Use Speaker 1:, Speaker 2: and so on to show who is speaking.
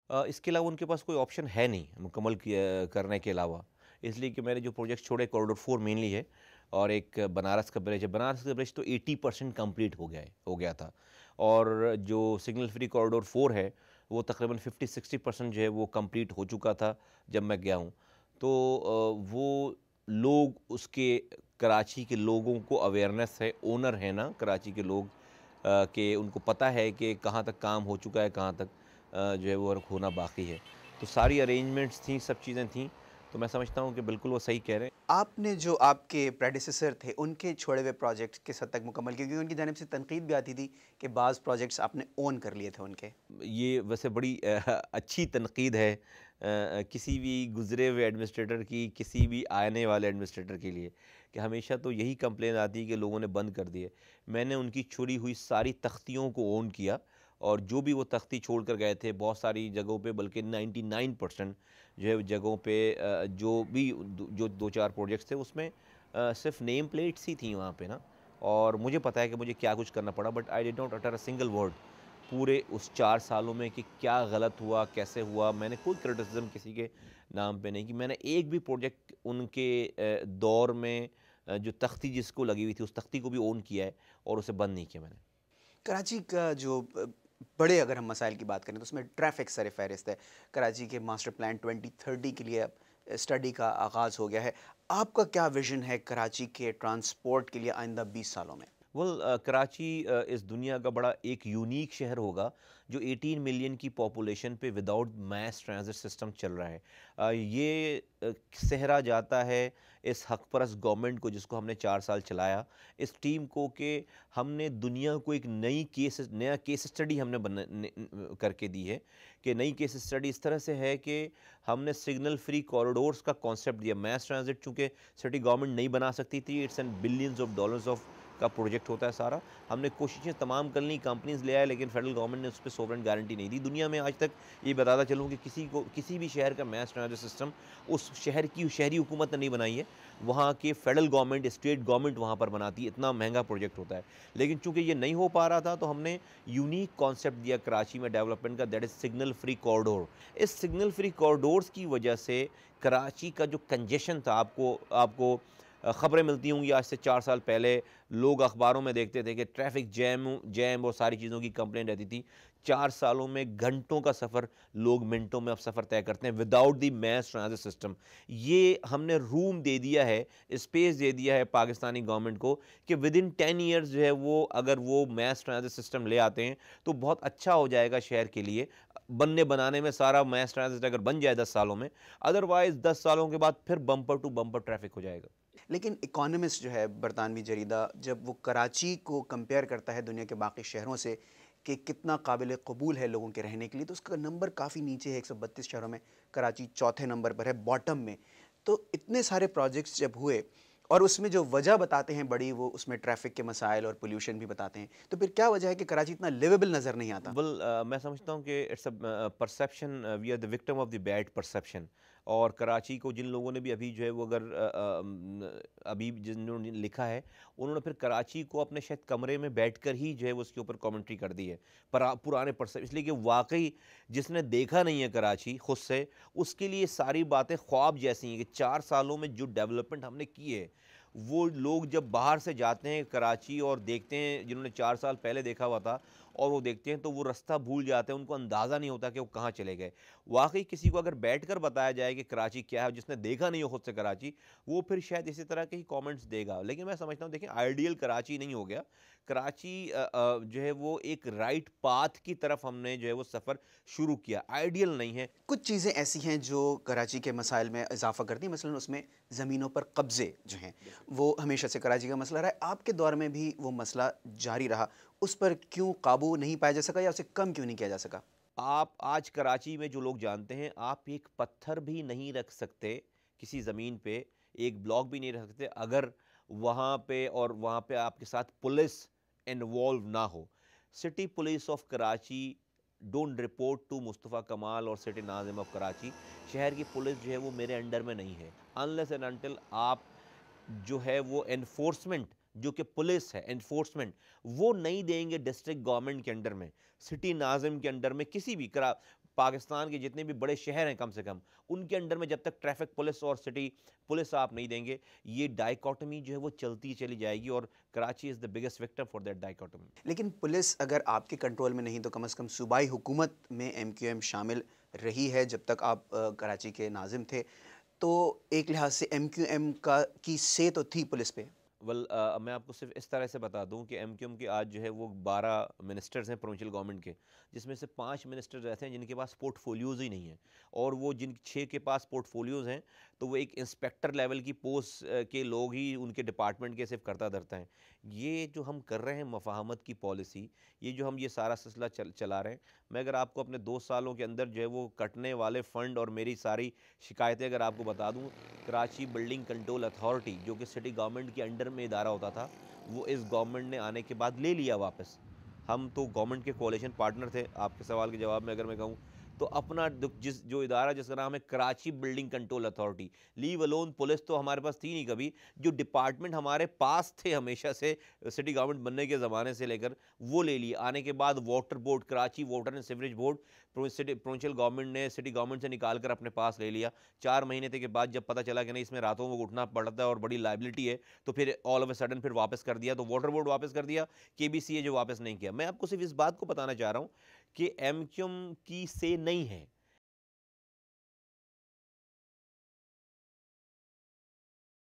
Speaker 1: इसके अलावा उनके पास कोई ऑप्शन है नहीं मुकम्मल करने के अलावा, इसलिए कि मैंने जो प्रोजेक्ट छोड़े कॉरिडोर 4 मेनली है और एक बनारस का ब्रिज है। बनारस का ब्रिज तो 80% कंप्लीट हो गया था, और जो सिग्नल फ्री कॉरिडोर 4 है वो तकरीबन 50-60% जो है वो कंप्लीट हो चुका था जब मैं गया हूँ। तो वो लोग उसके, कराची के लोगों को अवेयरनेस है, ओनर है ना कराची के लोग, कि उनको पता है कि कहाँ तक काम हो चुका है, कहाँ तक जो है वो वर्क होना बाकी है। तो सारी अरेंजमेंट्स थी, सब चीज़ें थी, तो मैं समझता हूँ कि बिल्कुल वो सही कह रहे हैं।
Speaker 2: आपने जो आपके प्रेडेसेसर थे, उनके छोड़े हुए प्रोजेक्ट किस हद तक मुकम्मल किए? क्योंकि उनकी जानिब से तनकीद भी आती थी कि बाज़ प्रोजेक्ट्स आपने ओन कर लिए थे उनके।
Speaker 1: ये वैसे बड़ी अच्छी तनकीद है किसी भी गुज़रे हुए एडमिनिस्ट्रेटर की, किसी भी आने वाले एडमिनिस्ट्रेटर के लिए, कि हमेशा तो यही कंप्लेन आती है कि लोगों ने बंद कर दिए। मैंने उनकी छोड़ी हुई सारी तख्तियों को ओन किया, और जो भी वो तख्ती छोड़ कर गए थे बहुत सारी जगहों पे, बल्कि 99% जो है जगहों पे, जो भी जो 2-4 प्रोजेक्ट्स थे उसमें सिर्फ नेम प्लेट्स ही थी वहाँ पे ना, और मुझे पता है कि मुझे क्या कुछ करना पड़ा, but I did not utter a single word पूरे उस 4 सालों में कि क्या गलत हुआ, कैसे हुआ। मैंने कोई क्रिटिसिज़्म किसी के नाम पे नहीं की। मैंने एक भी प्रोजेक्ट उनके दौर में, जो तख्ती जिसको लगी हुई थी उस तख्ती को भी ओन किया है, और उसे बंद नहीं किया मैंने।
Speaker 2: कराची का जो बड़े अगर हम मसाइल की बात करें तो उसमें ट्रैफिक सर फहरिस्त है। कराची के मास्टर प्लान 2030 के लिए अब स्टडी का आगाज़ हो गया है। आपका क्या विज़न है कराची के ट्रांसपोर्ट के लिए आइंदा 20 सालों में?
Speaker 1: कराची इस दुनिया का बड़ा एक यूनिक शहर होगा जो 18 मिलियन की पॉपुलेशन पे विदाउट मैस ट्रांजिट सिस्टम चल रहा है। ये सहरा जाता है इस हक परस्त गवर्नमेंट को जिसको हमने 4 साल चलाया, इस टीम को, कि हमने दुनिया को एक नया केस स्टडी हमने करके दी है। कि नई केस स्टडी इस तरह से है कि हमने सिग्नल फ्री कॉरिडोर्स का कॉन्सेप्ट दिया। मैस ट्रांजिट चूँकि सिटी गवर्नमेंट नहीं बना सकती थी, it's an billions of dollars of का प्रोजेक्ट होता है सारा। हमने कोशिशें तमाम कर ली, कंपनीज़ ले आए, लेकिन फेडरल गवर्नमेंट ने उस पे सोवरेन गारंटी नहीं दी। दुनिया में आज तक ये बताता चलूँ कि किसी भी शहर का मैस ट्रांजिट सिस्टम उस शहर की शहरी हुकूमत ने नहीं बनाई है। वहाँ के फेडरल गवर्नमेंट, स्टेट गवर्नमेंट वहाँ पर बनाती है, इतना महंगा प्रोजेक्ट होता है। लेकिन चूँकि ये नहीं हो पा रहा था, तो हमने यूनिक कॉन्सेप्ट दिया कराची में डेवलपमेंट का, that is signal free corridor. इस सिग्नल फ्री कॉरिडोर्स की वजह से कराची का जो कंजेशन था, आपको आपको ख़बरें मिलती होंगी आज से 4 साल पहले, लोग अखबारों में देखते थे कि ट्रैफ़िक जैम जैम और सारी चीज़ों की कंप्लेंट रहती थी। 4 सालों में घंटों का सफ़र लोग मिनटों में अब सफ़र तय करते हैं without the mass transit system. ये हमने रूम दे दिया है, स्पेस दे दिया है पाकिस्तानी गवर्नमेंट को, कि विदिन 10 ईयर्स जो है वो, अगर वो मैस ट्रांजिट सिस्टम ले आते हैं तो बहुत अच्छा हो जाएगा शहर के लिए। बनने बनाने में सारा मैस ट्रांजिट अगर बन जाए 10 सालों में, अदरवाइज़ 10 सालों के बाद फिर बम्पर टू बम्पर ट्रैफ़िक हो जाएगा।
Speaker 2: लेकिन इकोनॉमिस्ट जो है बरतानवी जरीदा, जब वो कराची को कंपेयर करता है दुनिया के बाकी शहरों से कि कितना काबिल कबूल है लोगों के रहने के लिए, तो उसका नंबर काफ़ी नीचे है। 132 शहरों में कराची चौथे नंबर पर है, बॉटम में। तो इतने सारे प्रोजेक्ट्स जब हुए और उसमें जो वजह बताते हैं बड़ी, वो उसमें ट्रैफिक के मसाइल और पोल्यूशन भी बताते हैं, तो फिर क्या वजह है कि कराची इतना लिवेबल नज़र नहीं आता?
Speaker 1: मैं समझता हूँ कि it's a perception, we are the victim of the bad perception. और कराची को जिन लोगों ने भी अभी जो है वो, अगर अभी जिन्होंने लिखा है, उन्होंने फिर कराची को अपने शायद कमरे में बैठकर ही जो है वो उसके ऊपर कमेंट्री कर दी है, पुराने परसेप्शन, इसलिए कि वाकई जिसने देखा नहीं है कराची खुद से, उसके लिए सारी बातें ख्वाब जैसी हैं। कि 4 सालों में जो डेवलपमेंट हमने की है, वो लोग जब बाहर से जाते हैं कराची और देखते हैं, जिन्होंने 4 साल पहले देखा हुआ था, और वो देखते हैं, तो वो रास्ता भूल जाते हैं, उनको अंदाज़ा नहीं होता कि वो कहाँ चले गए। वाक़ई किसी को अगर बैठकर बताया जाए कि कराची क्या है, जिसने देखा नहीं हो खुद से कराची, वो फिर शायद इसी तरह के ही कमेंट्स देगा। लेकिन मैं समझता हूँ, देखिए, आइडियल कराची नहीं हो गया। कराची जो है वो एक राइट पाथ की तरफ हमने जो है वो सफ़र शुरू किया, आइडियल नहीं है।
Speaker 2: कुछ चीज़ें ऐसी हैं जो कराची के मसाइल में इजाफ़ा करती हैं, मसलन उसमें ज़मीनों पर कब्ज़े जो हैं, वो हमेशा से कराची का मसला रहा है। आपके दौर में भी वो मसला जारी रहा, उस पर क्यों काबू नहीं पाया जा सका या उसे कम क्यों नहीं किया जा सका?
Speaker 1: आप आज कराची में जो लोग जानते हैं, आप एक पत्थर भी नहीं रख सकते किसी ज़मीन पे, एक ब्लॉक भी नहीं रख सकते, अगर वहाँ पे आपके साथ पुलिस इन्वॉल्व ना हो। City police of Karachi don't report to Mustafa Kamal और सिटी नाज़िम ऑफ कराची। शहर की पुलिस जो है वो मेरे अंडर में नहीं है, अनलेस एंड अनटिल आप जो है वो एनफोर्समेंट, जो कि पुलिस है एनफोर्समेंट, वो नहीं देंगे डिस्ट्रिक्ट गवर्नमेंट के अंडर में, सिटी नाज़िम के अंडर में, किसी भी करा पाकिस्तान के जितने भी बड़े शहर हैं कम से कम, उनके अंडर में जब तक ट्रैफिक पुलिस और सिटी पुलिस आप नहीं देंगे, ये डाइकोटमी जो है वो चलती चली जाएगी, और Karachi is the biggest victim for that dichotomy.
Speaker 2: लेकिन पुलिस अगर आपके कंट्रोल में नहीं तो कम से कम सूबाई हुकूमत में एमक्यूएम शामिल रही है जब तक आप कराची के नाजिम थे, तो एक लिहाज से एमक्यूएम का की से तो थी पुलिस पे।
Speaker 1: मैं आपको सिर्फ इस तरह से बता दूं कि एमक्यूएम के आज जो है वो 12 मिनिस्टर्स हैं प्रोविंशियल गवर्नमेंट के, जिसमें से 5 मिनिस्टर्स ऐसे हैं जिनके पास पोर्टफोलियोज़ ही नहीं हैं, और वो जिन 6 के पास पोर्टफोलियोज़ हैं तो वो एक इंस्पेक्टर लेवल की पोस्ट के लोग ही उनके डिपार्टमेंट के सिर्फ करता धरता हैं। ये जो हम कर रहे हैं मफाहमत की पॉलिसी, ये जो हम ये सारा सिलसिला चला रहे हैं, मैं अगर आपको अपने 2 सालों के अंदर जो है वो कटने वाले फ़ंड और मेरी सारी शिकायतें अगर आपको बता दूं, कराची बिल्डिंग कंट्रोल अथॉरिटी जो कि सिटी गवर्नमेंट के अंडर में इदारा होता था, वो इस गवर्नमेंट ने आने के बाद ले लिया वापस। हम तो गवर्नमेंट के कोalition पार्टनर थे। आपके सवाल के जवाब में अगर मैं कहूँ, तो अपना जो इदारा जिसका नाम है Karachi building control authority, leave alone police तो हमारे पास थी नहीं कभी, जो डिपार्टमेंट हमारे पास थे हमेशा से सिटी गवर्नमेंट बनने के ज़माने से लेकर, वो ले लिए। आने के बाद water board, Karachi water and sewerage board provincial government ने सिटी गवर्नमेंट से निकाल कर अपने पास ले लिया। 4 महीने के बाद जब पता चला कि नहीं इसमें रातों को उठना पड़ता है और बड़ी लाइबिलिटी है, तो फिर ऑल ऑफ ए सडन फिर वापस कर दिया। तो वाटर बोर्ड वापस कर दिया, केबीसीए जो वापस नहीं किया। मैं आपको सिर्फ इस बात को बताना चाह रहा हूँ कि एमक्यूएम की से नहीं है,